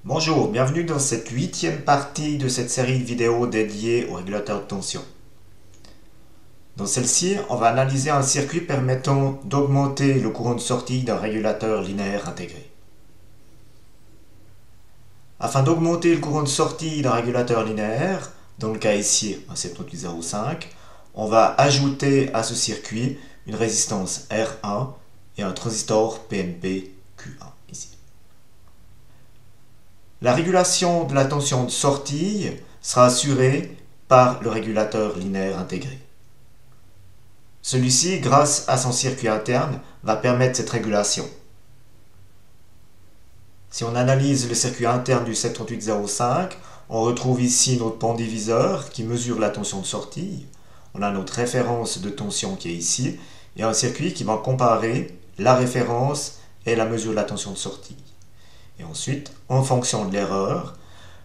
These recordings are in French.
Bonjour, bienvenue dans cette 8e partie de cette série de vidéos dédiée au régulateur de tension. Dans celle-ci, on va analyser un circuit permettant d'augmenter le courant de sortie d'un régulateur linéaire intégré. Afin d'augmenter le courant de sortie d'un régulateur linéaire, dans le cas ici un 7805, on va ajouter à ce circuit une résistance R1 et un transistor PNP Q1 ici. La régulation de la tension de sortie sera assurée par le régulateur linéaire intégré. Celui-ci, grâce à son circuit interne, va permettre cette régulation. Si on analyse le circuit interne du 7805, on retrouve ici notre pont diviseur qui mesure la tension de sortie. On a notre référence de tension qui est ici et un circuit qui va comparer la référence et la mesure de la tension de sortie. Et ensuite, en fonction de l'erreur,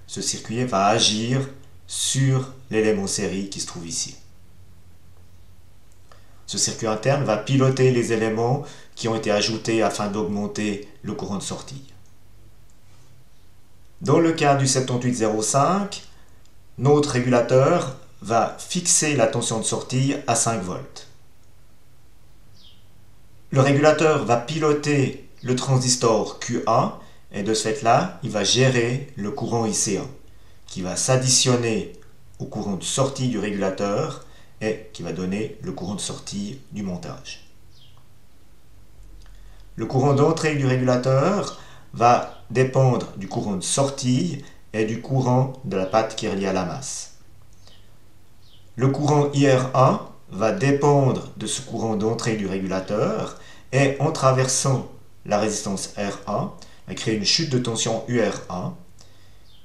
ce circuit va agir sur l'élément série qui se trouve ici. Ce circuit interne va piloter les éléments qui ont été ajoutés afin d'augmenter le courant de sortie. Dans le cas du 7805, notre régulateur va fixer la tension de sortie à 5 volts. Le régulateur va piloter le transistor Q1 et de ce fait-là, il va gérer le courant IC1 qui va s'additionner au courant de sortie du régulateur et qui va donner le courant de sortie du montage. Le courant d'entrée du régulateur va dépendre du courant de sortie et du courant de la patte qui est reliée à la masse. Le courant IR1 va dépendre de ce courant d'entrée du régulateur et en traversant la résistance R1, va créer une chute de tension UR1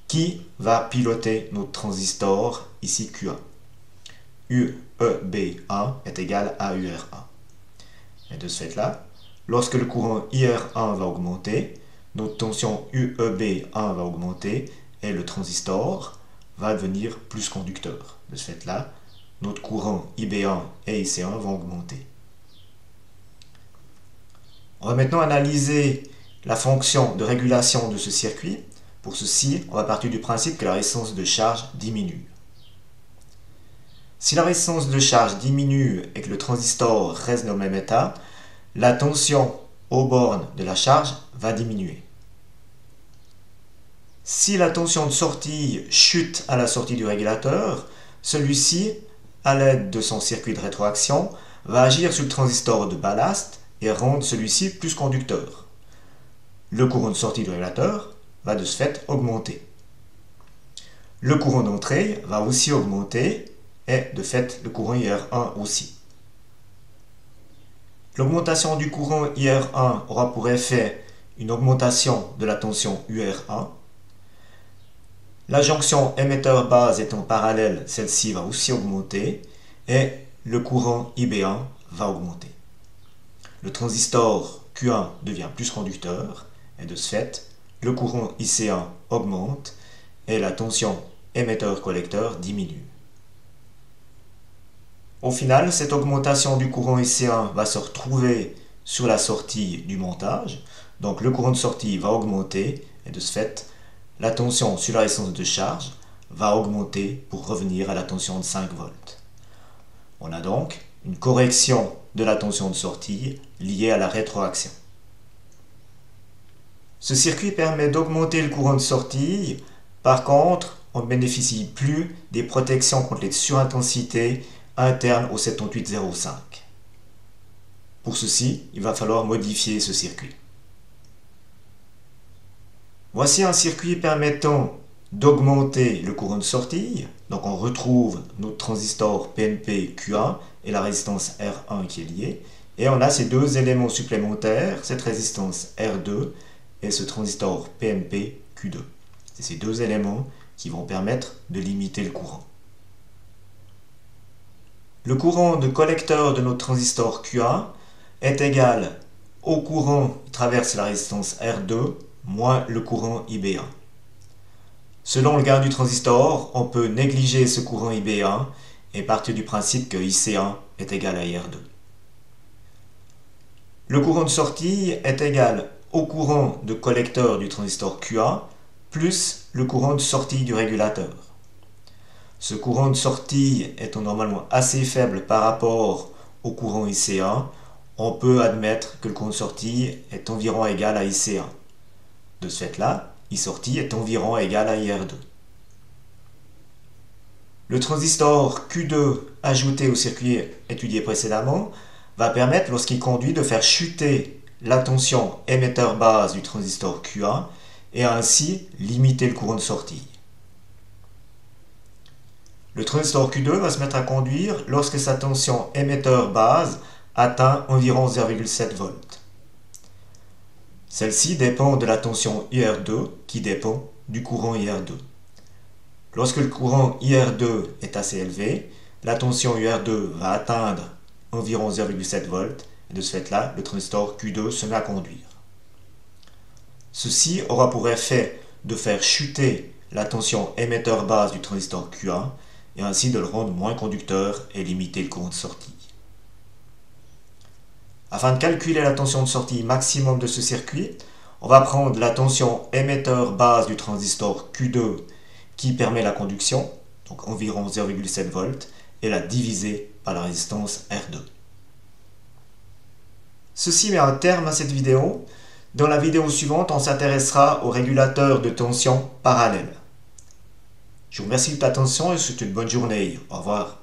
qui va piloter notre transistor ici Q1. UEB1 est égal à UR1. Et de ce fait-là, lorsque le courant IR1 va augmenter, notre tension UEB1 va augmenter et le transistor va devenir plus conducteur. De ce fait-là, notre courant IB1 et IC1 vont augmenter. On va maintenant analyser la fonction de régulation de ce circuit. Pour ceci, on va partir du principe que la résistance de charge diminue. Si la résistance de charge diminue et que le transistor reste dans le même état, la tension aux bornes de la charge va diminuer. Si la tension de sortie chute à la sortie du régulateur, celui-ci, à l'aide de son circuit de rétroaction, va agir sur le transistor de ballast et rendre celui-ci plus conducteur. Le courant de sortie du régulateur va de ce fait augmenter. Le courant d'entrée va aussi augmenter et de fait le courant IR1 aussi. L'augmentation du courant IR1 aura pour effet une augmentation de la tension UR1. La jonction émetteur-base étant parallèle, celle-ci va aussi augmenter et le courant IB1 va augmenter. Le transistor Q1 devient plus conducteur et de ce fait, le courant IC1 augmente et la tension émetteur-collecteur diminue. Au final, cette augmentation du courant IC1 va se retrouver sur la sortie du montage. Donc le courant de sortie va augmenter et de ce fait, la tension sur la résistance de charge va augmenter pour revenir à la tension de 5 volts. On a donc une correction de la tension de sortie liée à la rétroaction. Ce circuit permet d'augmenter le courant de sortie. Par contre, on ne bénéficie plus des protections contre les surintensités internes au 7805. Pour ceci, il va falloir modifier ce circuit. Voici un circuit permettant d'augmenter le courant de sortie. Donc on retrouve notre transistor PNP Q1 et la résistance R1 qui est liée. Et on a ces deux éléments supplémentaires, cette résistance R2 et ce transistor PNP Q2. C'est ces deux éléments qui vont permettre de limiter le courant. Le courant de collecteur de notre transistor Q1 est égal au courant qui traverse la résistance R2 moins le courant IB1. Selon le gain du transistor, on peut négliger ce courant IB1 et partir du principe que IC1 est égal à IR2. Le courant de sortie est égal au courant de collecteur du transistor Q1 plus le courant de sortie du régulateur. Ce courant de sortie étant normalement assez faible par rapport au courant IC1, on peut admettre que le courant de sortie est environ égal à IC1. De ce fait-là, I sortie est environ égal à IR2. Le transistor Q2 ajouté au circuit étudié précédemment va permettre, lorsqu'il conduit, de faire chuter la tension émetteur-base du transistor Q1 et ainsi limiter le courant de sortie. Le transistor Q2 va se mettre à conduire lorsque sa tension émetteur-base atteint environ 0,7 volts. Celle-ci dépend de la tension IR2 qui dépend du courant IR2. Lorsque le courant IR2 est assez élevé, la tension IR2 va atteindre environ 0,7 volts et de ce fait-là, le transistor Q2 se met à conduire. Ceci aura pour effet de faire chuter la tension émetteur-base du transistor Q1 et ainsi de le rendre moins conducteur et limiter le courant de sortie. Afin de calculer la tension de sortie maximum de ce circuit, on va prendre la tension émetteur-base du transistor Q2 qui permet la conduction, donc environ 0,7 volts, et la diviser par la résistance R2. Ceci met un terme à cette vidéo. Dans la vidéo suivante, on s'intéressera au régulateur de tension parallèle. Je vous remercie de votre attention et je vous souhaite une bonne journée. Au revoir.